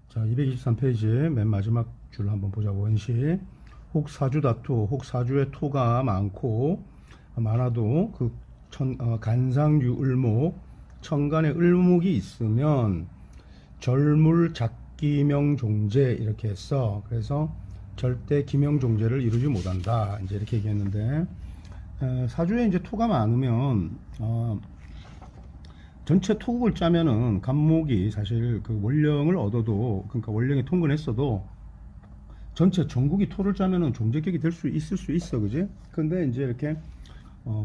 자, 223페이지 맨 마지막 줄 한번 보자고. 원시 혹 사주 다투, 혹 사주에 토가 많아도 그 간상유 을목, 천간에 을목이 있으면 절물 작기명 종재 이렇게 했어. 그래서 절대 기명 종재를 이루지 못한다, 이제 이렇게 얘기했는데, 사주에 이제 토가 많으면 전체 토국을 짜면은 간목이 사실 그 원령을 얻어도, 그러니까 원령에 통근했어도 전체 전국이 토를 짜면은 종재격이 될 수 있을 수 있어, 그지? 근데 이제 이렇게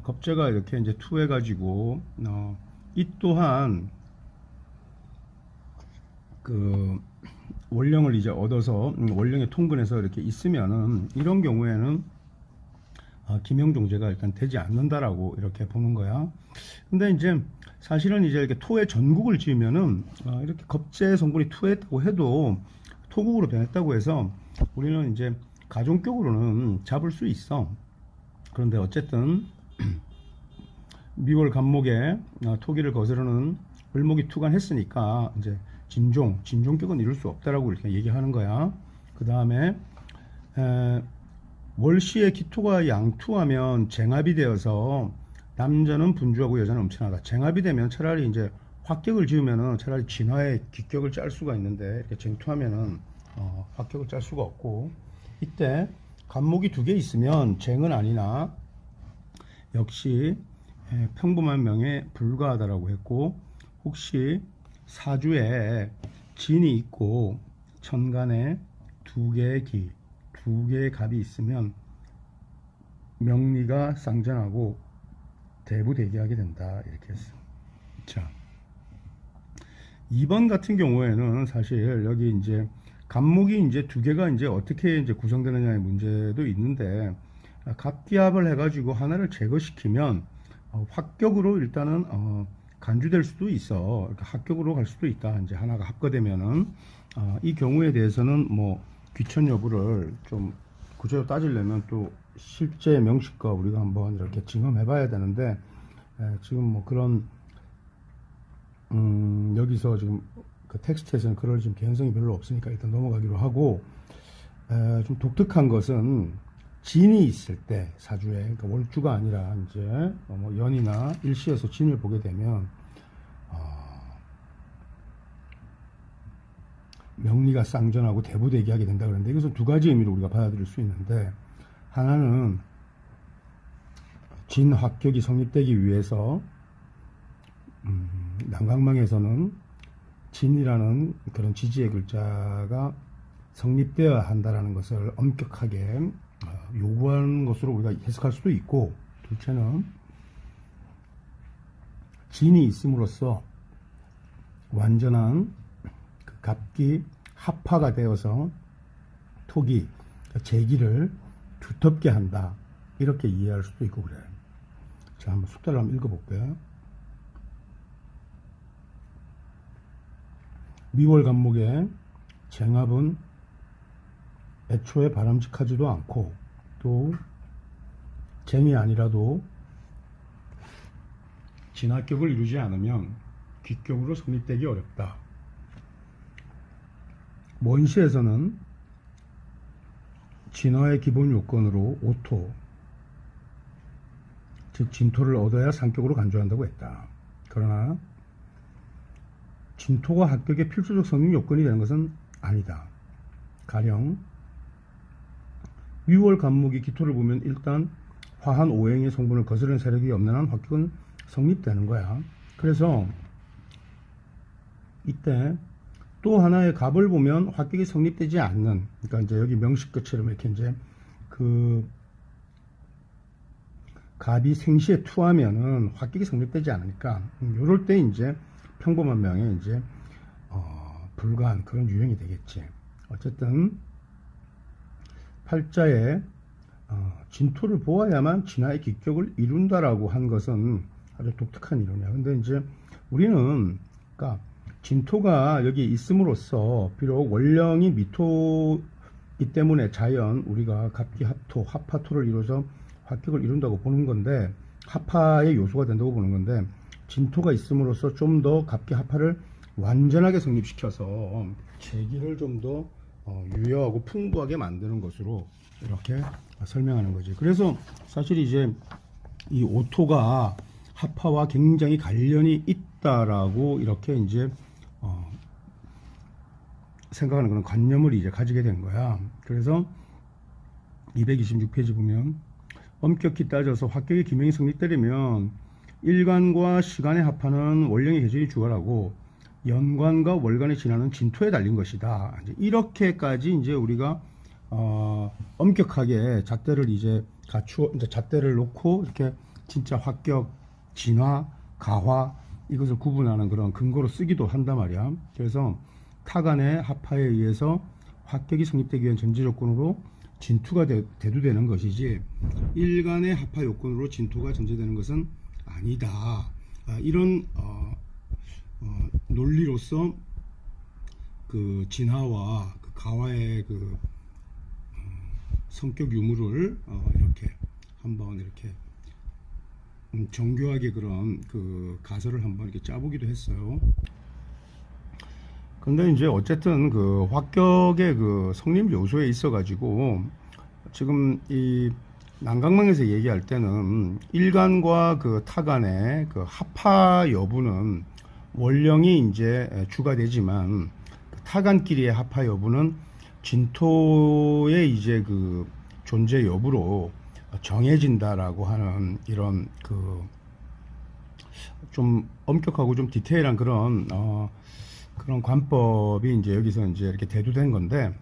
겁재가 이렇게 이제 투해 가지고 이 또한 그 원령을 이제 얻어서 원령에 통근해서 이렇게 있으면은 이런 경우에는 기명종재가 일단 되지 않는다라고 이렇게 보는 거야. 근데 이제 사실은 이제 이렇게 토의 전국을 지으면은 이렇게 겁재 성분이 투했다고 해도 토국으로 변했다고 해서 우리는 이제 가종격으로는 잡을 수 있어. 그런데 어쨌든 미월 간목에 토기를 거스르는 을목이 투간했으니까 이제 진종격은 이룰 수 없다라고 이렇게 얘기하는 거야. 그 다음에 월시에 기토가 양투하면 쟁합이 되어서 남자는 분주하고 여자는 음침하다. 쟁합이 되면 차라리 이제 화격을 지으면은 차라리 진화의 기격을 짤 수가 있는데, 이렇게 쟁투하면은 화격을 짤 수가 없고, 이때 간목이 두 개 있으면 쟁은 아니나 역시 평범한 명에 불과하다라고 했고, 혹시 사주에 진이 있고 천간에 두 개의 기, 두 개의 갑이 있으면 명리가 쌍전하고 대부대기하게 된다, 이렇게 했어. 자, 2번 같은 경우에는 사실 여기 이제 갑목이 이제 두 개가 이제 어떻게 이제 구성되느냐의 문제도 있는데, 갑기합을 해가지고 하나를 제거시키면 합격으로 일단은 간주될 수도 있어. 그러니까 합격으로 갈 수도 있다. 이제 하나가 합거되면은 이 경우에 대해서는 뭐 귀천 여부를 좀 구체적으로 따지려면 또 실제 명식과 우리가 한번 이렇게 증험해 봐야 되는데, 지금 뭐 그런 여기서 지금 그 텍스트에서는 그럴 지금 개연성이 별로 없으니까 일단 넘어가기로 하고, 좀 독특한 것은 진이 있을 때 사주에, 그러니까 월주가 아니라 이제 뭐 연이나 일시에서 진을 보게 되면 명리가 쌍전하고 대부대기하게 된다 그러는데, 이것은 두 가지 의미로 우리가 받아들일 수 있는데, 하나는 진 합격이 성립되기 위해서 남강망에서는 진이라는 그런 지지의 글자가 성립되어야 한다라는 것을 엄격하게 요구하는 것으로 우리가 해석할 수도 있고, 둘째는 진이 있음으로써 완전한 그 갑기 합화가 되어서 토기, 재기를 두텁게 한다, 이렇게 이해할 수도 있고 그래. 자, 한번 숙달을 한번 읽어볼게요. 미월 간목에 쟁합은 애초에 바람직하지도 않고, 또 쟁이 아니라도 진합격을 이루지 않으면 기격으로 성립되기 어렵다. 원시에서는 진화의 기본 요건으로 오토, 즉 진토를 얻어야 상격으로 간주한다고 했다. 그러나 진토가 합격의 필수적 성립 요건이 되는 것은 아니다. 가령 위월 간목이 기토를 보면 일단 화한 오행의 성분을 거스르는 세력이 없는 한 합격은 성립되는 거야. 그래서 이때 또 하나의 갑을 보면 합격이 성립되지 않는, 그러니까 이제 여기 명식 끝처럼 이렇게 이제 그 갑이 생시에 투하면은 합격이 성립되지 않으니까, 요럴 때 이제 평범한 명에 이제 불가한 그런 유형이 되겠지. 어쨌든 팔자에 진토를 보아야만 진화의 기격을 이룬다라고 한 것은 아주 독특한 이론이야. 근데 이제 우리는 그러니까 진토가 여기 있음으로써 비록 원령이 미토이기 때문에 자연 우리가 갑기 합토, 합화토를 이루어서 합격을 이룬다고 보는 건데, 합파의 요소가 된다고 보는 건데, 진토가 있음으로써 좀 더 갑기 합파를 완전하게 성립시켜서 재기를 좀 더 유효하고 풍부하게 만드는 것으로 이렇게 설명하는 거지. 그래서 사실 이제 이 오토가 합파와 굉장히 관련이 있다라고 이렇게 이제 생각하는 그런 관념을 이제 가지게 된 거야. 그래서 226페이지 보면 엄격히 따져서 합격의 기명이 성립되려면 일간과 시간의 합하는 원령의 계절이 주관하고 연관과 월간의 진화는 진토에 달린 것이다. 이렇게까지 이제 우리가 엄격하게 잣대를 이제 갖추어 이제 잣대를 놓고 이렇게 진짜 합격, 진화, 가화 이것을 구분하는 그런 근거로 쓰기도 한단 말이야. 그래서 타간의 합파에 의해서 합격이 성립되기 위한 전제 조건으로 진투가 대두되는 것이지 일간의 합파 요건으로 진토가 전제되는 것은 아니다. 이런 논리로서 그 진화와 그 가화의 그 성격 유무를 이렇게 한번 이렇게 정교하게 그런 그 가설을 한번 이렇게 짜보기도 했어요. 근데 이제 어쨌든 그 합격의 그 성립 요소에 있어 가지고 지금 이 난강망에서 얘기할 때는 일간과 그 타간의 그 합파 여부는 원령이 이제 주가 되지만 타간끼리의 합파 여부는 진토의 이제 그 존재 여부로 정해진다라고 하는 이런 그 좀 엄격하고 좀 디테일한 그런 그런 관법이 이제 여기서 이제 이렇게 대두된 건데,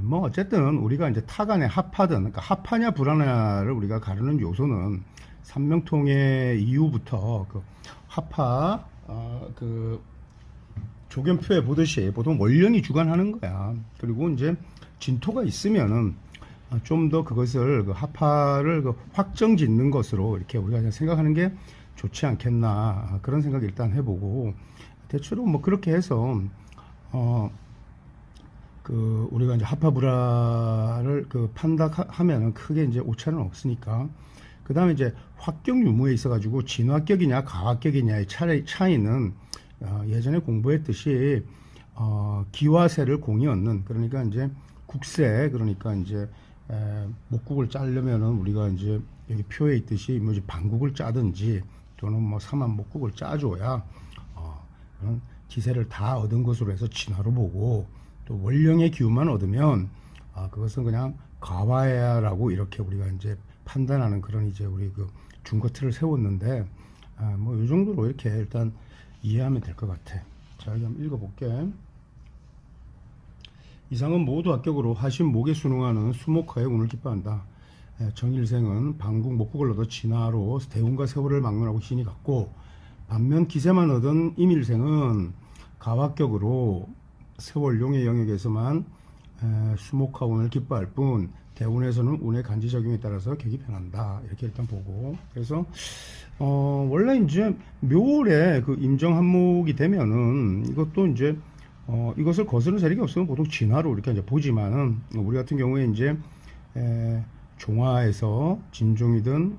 뭐 어쨌든 우리가 이제 타간의 합하든, 그러니까 합하냐 불하냐를 우리가 가르는 요소는 삼명통의 이후부터 그 합하 그 조견표에 보듯이 보통 원령이 주관하는 거야. 그리고 이제 진토가 있으면은 좀 더 그것을 그 합하를 그 확정 짓는 것으로 이렇게 우리가 생각하는 게 좋지 않겠나, 그런 생각 일단 해보고, 대체로 뭐 그렇게 해서 그 우리가 이제 합하불하를 그 판단하면은 크게 이제 오차는 없으니까. 그 다음에 이제 합격 유무에 있어 가지고 진화격이냐 가합격이냐의 차이는 예전에 공부했듯이 기와세를 공이 얻는, 그러니까 이제 국세, 그러니까 이제 목국을 짜려면은 우리가 이제 여기 표에 있듯이 뭐 이제 반국을 짜든지 또는 뭐 삼한 목국을 짜줘야 그런 기세를 다 얻은 것으로 해서 진화로 보고, 또 원령의 기운만 얻으면 그것은 그냥 가화야라고 이렇게 우리가 이제 판단하는 그런 이제 우리 그 준거 틀을 세웠는데, 뭐 이 정도로 이렇게 일단 이해하면 될 것 같아. 자, 여기 한번 읽어볼게. 이상은 모두 합격으로 하신 목에 순응하는 수목하에 운을 기뻐한다. 정일생은 방국 목국을 얻어 진화로 대운과 세월을 막론하고 신이 갔고, 반면 기세만 얻은 임일생은 가합격으로 세월용의 영역에서만 수목하 운을 기뻐할 뿐 대운에서는 운의 간지 적용에 따라서 격이 변한다. 이렇게 일단 보고, 그래서 원래 이제 묘월에 그 임정 한목이 되면은 이것도 이제 이것을 거스르는 세력이 없으면 보통 진화로 이렇게 이제 보지만은, 우리 같은 경우에 이제 종화에서 진종이든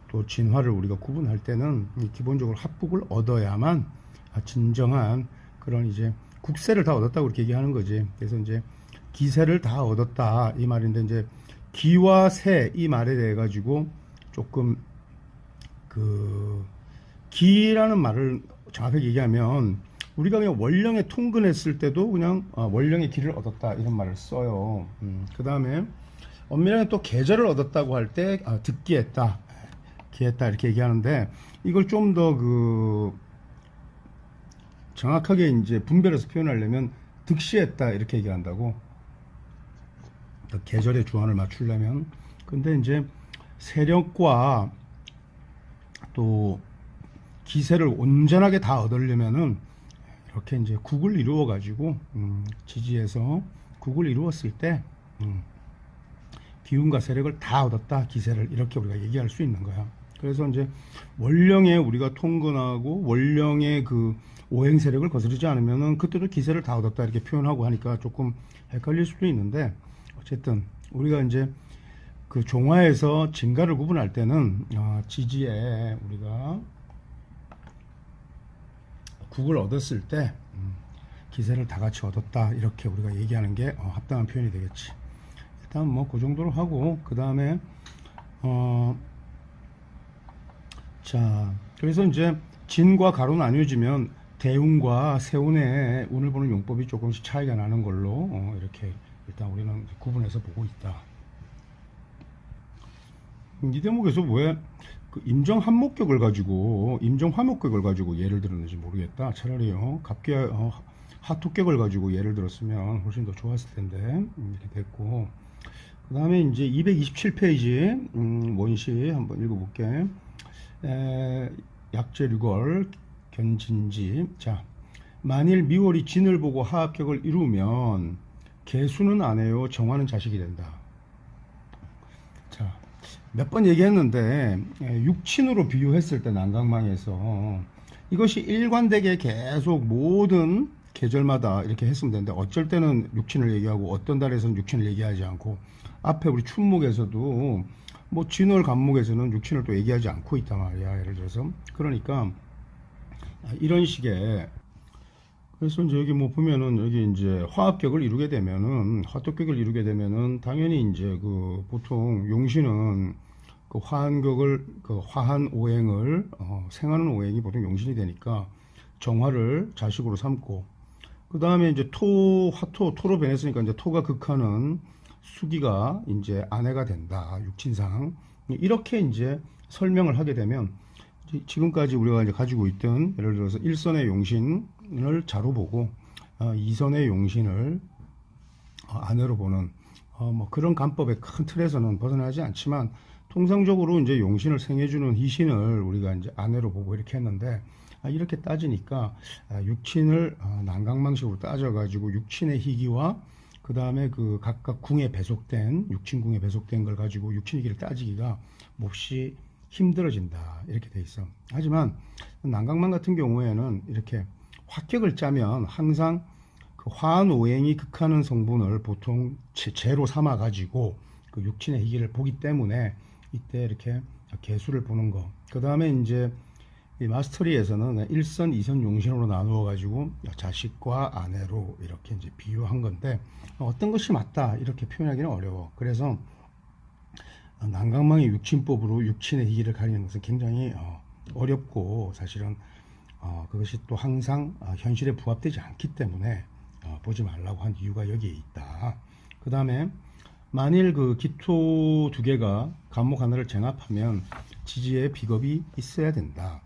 또 진화를 우리가 구분할 때는 기본적으로 합국을 얻어야만 진정한 그런 이제 국세를 다 얻었다고 그렇게 얘기하는 거지. 그래서 이제 기세를 다 얻었다 이 말인데, 이제 기와 세 이 말에 대해 가지고 조금 그 기라는 말을 정확하게 얘기하면 우리가 그냥 원령에 통근했을 때도 그냥 원령의 기를 얻었다 이런 말을 써요. 그 다음에 엄밀하게 또 계절을 얻었다고 할 때 득기했다, 기했다 이렇게 얘기하는데, 이걸 좀 더 그 정확하게 이제 분별해서 표현하려면 득시했다 이렇게 얘기한다고, 계절의 주안을 맞추려면. 근데 이제 세력과 또 기세를 온전하게 다 얻으려면은 이렇게 이제 국을 이루어 가지고 지지에서 국을 이루었을 때 기운과 세력을 다 얻었다, 기세를, 이렇게 우리가 얘기할 수 있는 거야. 그래서 이제 원령에 우리가 통근하고 원령의 그 오행 세력을 거스르지 않으면은 그때도 기세를 다 얻었다 이렇게 표현하고 하니까 조금 헷갈릴 수도 있는데, 어쨌든 우리가 이제 그 종화에서 진가를 구분할 때는 지지에 우리가 국을 얻었을 때 기세를 다 같이 얻었다 이렇게 우리가 얘기하는 게 합당한 표현이 되겠지. 일단 뭐 그 정도로 하고 그 다음에 자 그래서 이제 진과 가로 나뉘어지면 대운과 세운의 운을 보는 용법이 조금씩 차이가 나는 걸로 이렇게 일단 우리는 구분해서 보고 있다. 이 대목에서 왜 그 임정 한목격을 가지고 임정 화목격을 가지고 예를 들었는지 모르겠다. 차라리요 갑기 하토격을 가지고 예를 들었으면 훨씬 더 좋았을 텐데 이렇게 됐고 그 다음에 이제 227페이지 원시 한번 읽어볼게. 약재류걸 견진지. 자, 만일 미월이 진을 보고 하합격을 이루면 개수는 아내요 정화는 자식이 된다. 자, 몇 번 얘기했는데 육친으로 비유했을 때 난강망에서 이것이 일관되게 계속 모든 계절마다 이렇게 했으면 되는데 어쩔 때는 육친을 얘기하고 어떤 달에서는 육친을 얘기하지 않고 앞에 우리 춘목에서도 뭐 진월 간목에서는 육친을 또 얘기하지 않고 있단 말이야. 예를 들어서 그러니까 이런 식의 그래서 이제 여기 뭐 보면은 여기 이제 화합격을 이루게 되면은 화토격을 이루게 되면은 당연히 이제 그 보통 용신은 그 화한격을 그 화한 오행을 생하는 오행이 보통 용신이 되니까 정화를 자식으로 삼고 그 다음에 이제 토로 변했으니까 이제 토가 극하는 수기가 이제 아내가 된다. 육친상 이렇게 이제 설명을 하게 되면 지금까지 우리가 이제 가지고 있던 예를 들어서 일선의 용신을 자로 보고 이선의 용신을 아내로 보는 뭐 그런 간법의 큰 틀에서는 벗어나지 않지만 통상적으로 이제 용신을 생해주는 희신을 우리가 이제 아내로 보고 이렇게 했는데 이렇게 따지니까 육친을 난강망식으로 따져가지고 육친의 희기와 그 다음에 그 각각 궁에 배속된 육친궁에 배속된 걸 가지고 육친희기를 따지기가 몹시 힘들어진다 이렇게 돼 있어. 하지만 난강망 같은 경우에는 이렇게 화격을 짜면 항상 그 화한오행이 극하는 성분을 보통 제로 삼아 가지고 그 육친의 희기를 보기 때문에 이때 이렇게 개수를 보는 거. 그 다음에 이제 이 마스터리에서는 일선, 이선 용신으로 나누어 가지고 자식과 아내로 이렇게 이제 비유한 건데 어떤 것이 맞다 이렇게 표현하기는 어려워. 그래서 난강망의 육친법으로 육친의 희기를 가리는 것은 굉장히 어렵고 사실은 그것이 또 항상 현실에 부합되지 않기 때문에 보지 말라고 한 이유가 여기에 있다. 그 다음에 만일 그 기토 두 개가 간목 하나를 정합하면 지지에 비겁이 있어야 된다.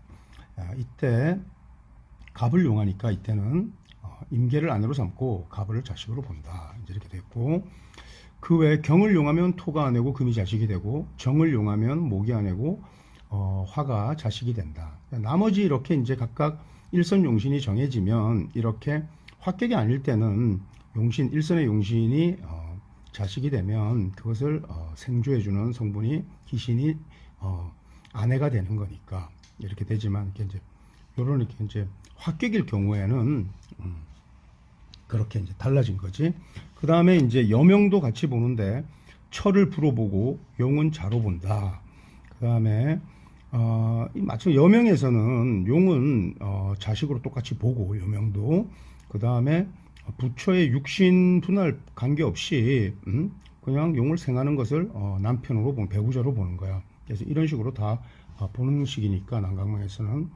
이때 갑을 용하니까 이때는 임계를 아내로 삼고 갑을 자식으로 본다. 이제 이렇게 됐고 그 외에 경을 용하면 토가 아내고 금이 자식이 되고 정을 용하면 목이 아내고 화가 자식이 된다. 나머지 이렇게 이제 각각 일선 용신이 정해지면 이렇게 화격이 아닐 때는 용신 일선의 용신이 자식이 되면 그것을 생조해주는 성분이 희신이 아내가 되는 거니까 이렇게 되지만 이렇게 이제 요런 이렇게 이제 화격일 경우에는 그렇게 이제 달라진 거지. 그 다음에 이제 여명도 같이 보는데 철을 불어 보고 용은 자로 본다. 그 다음에 마침 여명에서는 용은 자식으로 똑같이 보고 여명도 그 다음에 부처의 육신 분할 관계없이 그냥 용을 생하는 것을 남편으로 보는 배우자로 보는 거야. 그래서 이런 식으로 다 보는 식이니까 난강망에서는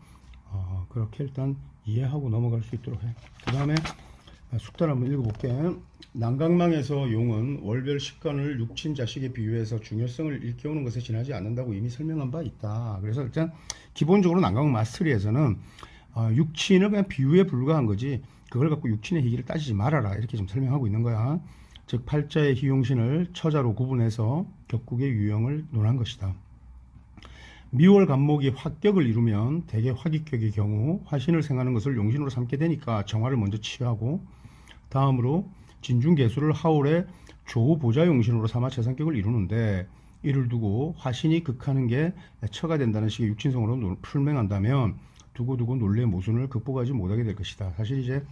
그렇게 일단 이해하고 넘어갈 수 있도록 해. 그 다음에 숙달 한번 읽어볼게. 난강망에서 용은 월별 식관을 육친 자식에 비유해서 중요성을 일깨우는 것에 지나지 않는다고 이미 설명한 바 있다. 그래서 일단 기본적으로 난강 마스터리에서는 육친을 그냥 비유에 불과한 거지 그걸 갖고 육친의 희기를 따지지 말아라 이렇게 좀 설명하고 있는 거야. 즉 팔자의 희용신을 처자로 구분해서 격국의 유형을 논한 것이다. 미월 간목이 화격을 이루면 대개 화기격의 경우 화신을 생하는 것을 용신으로 삼게 되니까 정화를 먼저 취하고 다음으로 진중개수를 하울의 조보자 용신으로 삼아 재상격을 이루는데 이를 두고 화신이 극하는 게 처가 된다는 식의 육친성으로 풀맹한다면 두고두고 논리의 모순을 극복하지 못하게 될 것이다. 사실 이제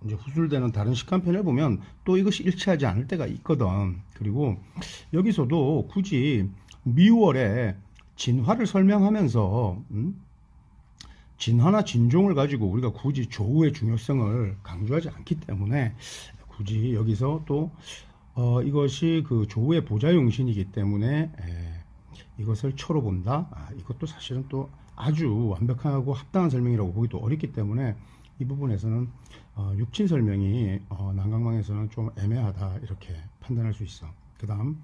이제 후술되는 다른 식간편을 보면 또 이것이 일치하지 않을 때가 있거든. 그리고 여기서도 굳이 미월에 진화를 설명하면서 진화나 진종을 가지고 우리가 굳이 조우의 중요성을 강조하지 않기 때문에 굳이 여기서 또 이것이 그 조우의 보좌용신이기 때문에 이것을 초로 본다. 이것도 사실은 또 아주 완벽하고 합당한 설명이라고 보기도 어렵기 때문에 이 부분에서는 육친 설명이 난강망에서는 좀 애매하다 이렇게 판단할 수 있어. 그 다음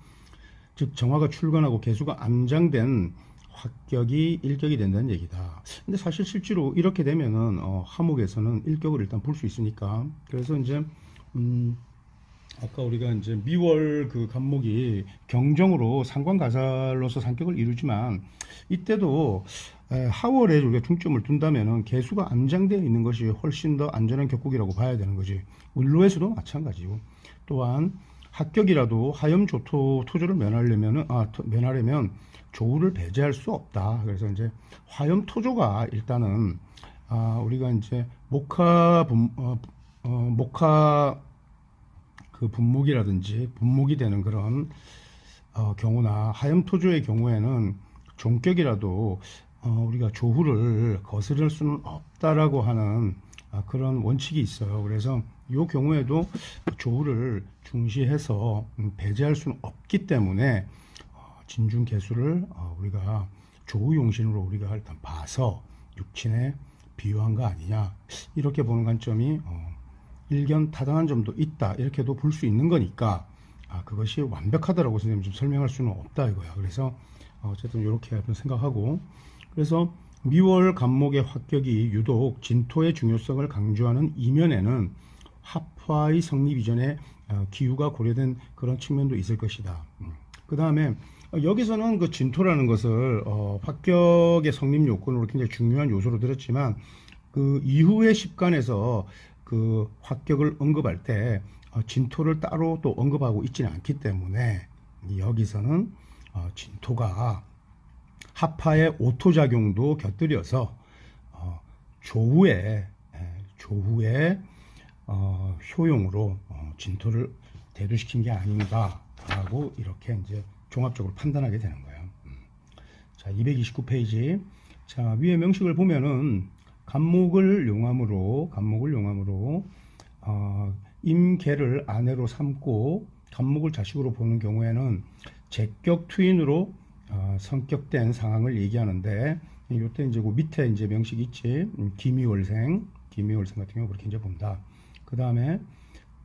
즉 정화가 출근하고 개수가 암장된 합격이 일격이 된다는 얘기다. 근데 사실 실제로 이렇게 되면은 화목에서는 일격을 일단 볼 수 있으니까. 그래서 이제 아까 우리가 이제 미월 그 간목이 경정으로 상관가살로서 상격을 이루지만 이때도 하월에 우리가 중점을 둔다면은 개수가 암장되어 있는 것이 훨씬 더 안전한 격국이라고 봐야 되는 거지. 을로에서도 마찬가지고. 또한 합격이라도 하염조토 토조를 면하려면 조우를 배제할 수 없다. 그래서 이제 화염토조가 일단은 우리가 이제 목화 그 분목이라든지 분목이 되는 그런 경우나 하염토조의 경우에는 종격이라도 우리가 조후를 거스를 수는 없다라고 하는 그런 원칙이 있어요. 그래서 이 경우에도 조후를 중시해서 배제할 수는 없기 때문에 진중 개수를 우리가 조우용신으로 우리가 일단 봐서 육친에 비유한 거 아니냐 이렇게 보는 관점이 일견 타당한 점도 있다 이렇게도 볼 수 있는 거니까 그것이 완벽하다라고 선생님 좀 설명할 수는 없다 이거야. 그래서 어쨌든 이렇게 생각하고 그래서 미월 간목의 합격이 유독 진토의 중요성을 강조하는 이면에는 합화의 성립 이전에 기후가 고려된 그런 측면도 있을 것이다. 그 다음에 여기서는 그 진토라는 것을 합격의 성립 요건으로 굉장히 중요한 요소로 들었지만 그 이후의 십간에서 그 합격을 언급할 때 진토를 따로 또 언급하고 있지는 않기 때문에 여기서는 진토가 합화의 오토작용도 곁들여서 조후의 효용으로 진토를 대두시킨 게 아닌가라고 이렇게 이제 종합적으로 판단하게 되는 거예요. 자, 229페이지. 자, 위의 명식을 보면은 간목을 용암으로 임계를 아내로 삼고 간목을 자식으로 보는 경우에는 제격 투인으로 성격된 상황을 얘기하는데 요때 이제 그 밑에 이제 명식이 있지. 기미월생 같은 경우 그렇게 이제 본다. 그 다음에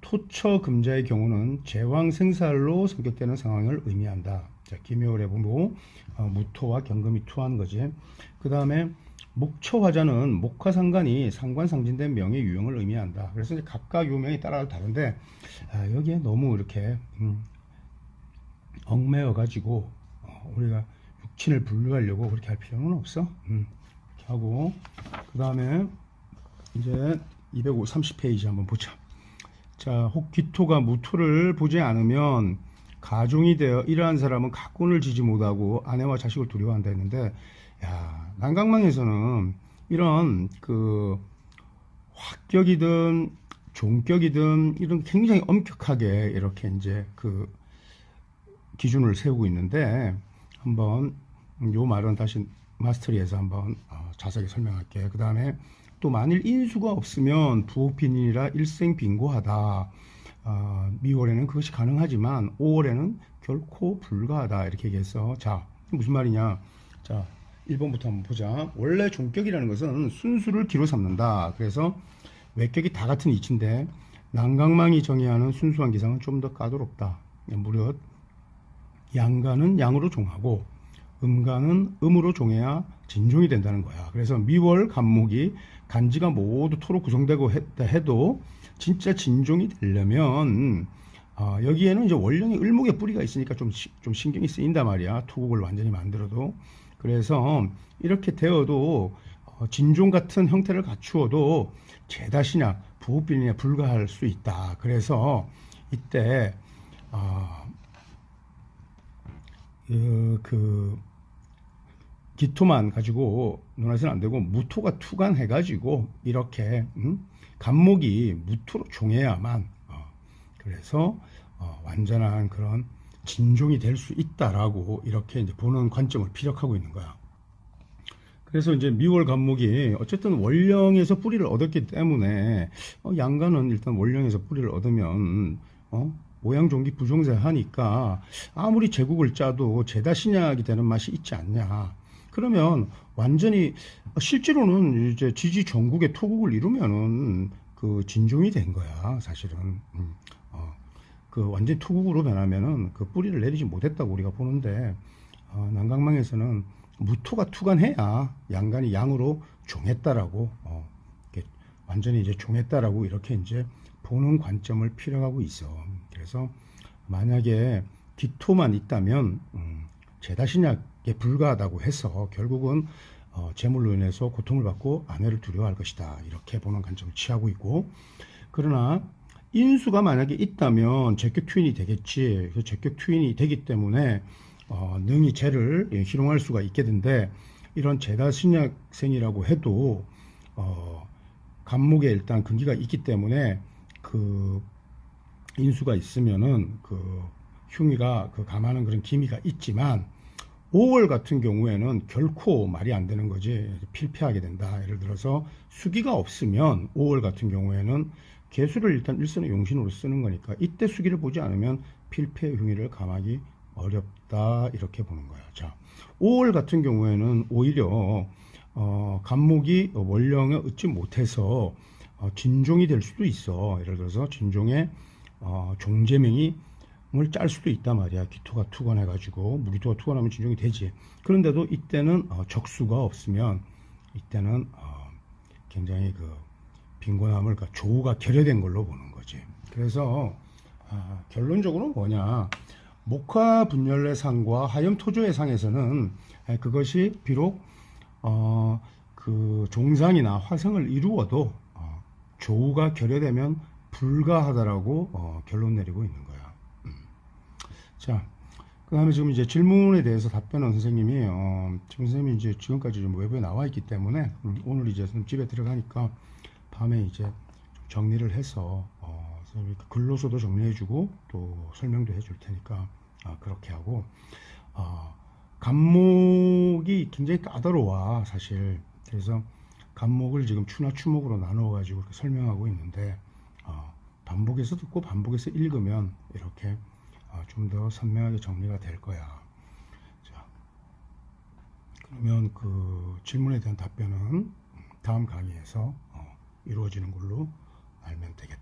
토처금자의 경우는 제왕생살로 성격되는 상황을 의미한다. 자, 기묘월에 보고 무토와 경금이 투하는 거지. 그 다음에 목초화자는 목화상관이 상관상진된 명의 유형을 의미한다. 그래서 이제 각각 유명이 따라 다른데 여기에 너무 이렇게 얽매여 가지고 우리가 육친을 분류하려고 그렇게 할 필요는 없어. 이렇게 하고 그 다음에 이제 230페이지 한번 보자. 자, 혹 기토가 무토를 보지 않으면 가종이 되어 이러한 사람은 가꾼을 지지 못하고 아내와 자식을 두려워한다 했는데, 야, 난강망에서는 이런 그 합격이든 종격이든 이런 굉장히 엄격하게 이렇게 이제 그 기준을 세우고 있는데, 한번 요 말은 다시 마스터리에서 한번 자세하게 설명할게. 그 다음에 또 만일 인수가 없으면 부옥빈이라 일생 빈고하다. 미월에는 그것이 가능하지만 5월에는 결코 불가하다 이렇게 얘기해서, 자, 무슨 말이냐. 자, 1번부터 한번 보자. 원래 종격이라는 것은 순수를 기로 삼는다. 그래서 외격이 다 같은 이치인데 난강망이 정의하는 순수한 기상은 좀 더 까다롭다. 무릇 양간은 양으로 종하고 음간은 음으로 종해야 진종이 된다는 거야. 그래서 미월 간목이 간지가 모두 토로 구성되고 해도 진짜 진종이 되려면 여기에는 이제 원령이 을목의 뿌리가 있으니까 좀 신경이 쓰인단 말이야. 투국을 완전히 만들어도. 그래서 이렇게 되어도 진종 같은 형태를 갖추어도 제다시나 부업빈이나 불가할 수 있다. 그래서 이때 기토만 가지고 논하서는 안 되고 무토가 투간해 가지고 이렇게 간목이 무토로 종해야만 그래서 완전한 그런 진종이 될 수 있다라고 이렇게 이제 보는 관점을 피력하고 있는 거야. 그래서 이제 미월 간목이 어쨌든 월령에서 뿌리를 얻었기 때문에 양간은 일단 월령에서 뿌리를 얻으면 오양종기 부종세 하니까 아무리 제국을 짜도 제다 신약이 되는 맛이 있지 않냐. 그러면 완전히 실제로는 이제 지지 전국의 토국을 이루면은 그 진종이 된 거야 사실은. 그 완전 토국으로 변하면은 그 뿌리를 내리지 못했다고 우리가 보는데 난강망에서는 무토가 투간해야 양간이 양으로 종했다라고 완전히 이제 종했다라고 이렇게 이제 보는 관점을 필요하고 있어. 그래서 만약에 기토만 있다면 제다신약에 불과하다고 해서 결국은 재물로 인해서 고통을 받고 아내를 두려워할 것이다 이렇게 보는 관점을 취하고 있고, 그러나 인수가 만약에 있다면 제격 투인이 되겠지. 그 제격 투인이 되기 때문에 능히 재를 희롱할 수가 있게 된데, 이런 제다신약생이라고 해도 간목에 일단 근기가 있기 때문에 그 인수가 있으면은 그 흉이가 그 감하는 그런 기미가 있지만 5월 같은 경우에는 결코 말이 안 되는 거지. 필패하게 된다. 예를 들어서 수기가 없으면 5월 같은 경우에는 개수를 일단 일선의 용신으로 쓰는 거니까 이때 수기를 보지 않으면 필패 흉의를 감하기 어렵다 이렇게 보는 거야. 자, 5월 같은 경우에는 오히려 간목이 월령에 얻지 못해서 진종이 될 수도 있어. 예를 들어서 진종의 종제명이 을 짤 수도 있단 말이야. 기토가 투건해가지고 무기토가 투건하면 진종이 되지. 그런데도 이때는 적수가 없으면 이때는 굉장히 그 빈곤함을, 그러니까 조우가 결여된 걸로 보는 거지. 그래서 결론적으로 뭐냐, 목화 분열의 상과 하염 토조의 상에서는 그것이 비록 그 종상이나 화성을 이루어도 조우가 결여되면 불가하다라고 결론 내리고 있는 거야. 자, 그 다음에 지금 이제 질문에 대해서 답변은 선생님이 지금 선생님이 이제 지금까지 좀 외부에 나와 있기 때문에 오늘 이제 집에 들어가니까 밤에 이제 좀 정리를 해서 선생님이 글로서도 정리해주고 또 설명도 해줄 테니까 그렇게 하고, 간목이 굉장히 까다로워 사실. 그래서 간목을 지금 추나 추목으로 나누어 가지고 설명하고 있는데 반복해서 듣고 반복해서 읽으면 이렇게 좀 더 선명하게 정리가 될 거야. 자, 그러면 그 질문에 대한 답변은 다음 강의에서 이루어지는 걸로 알면 되겠다.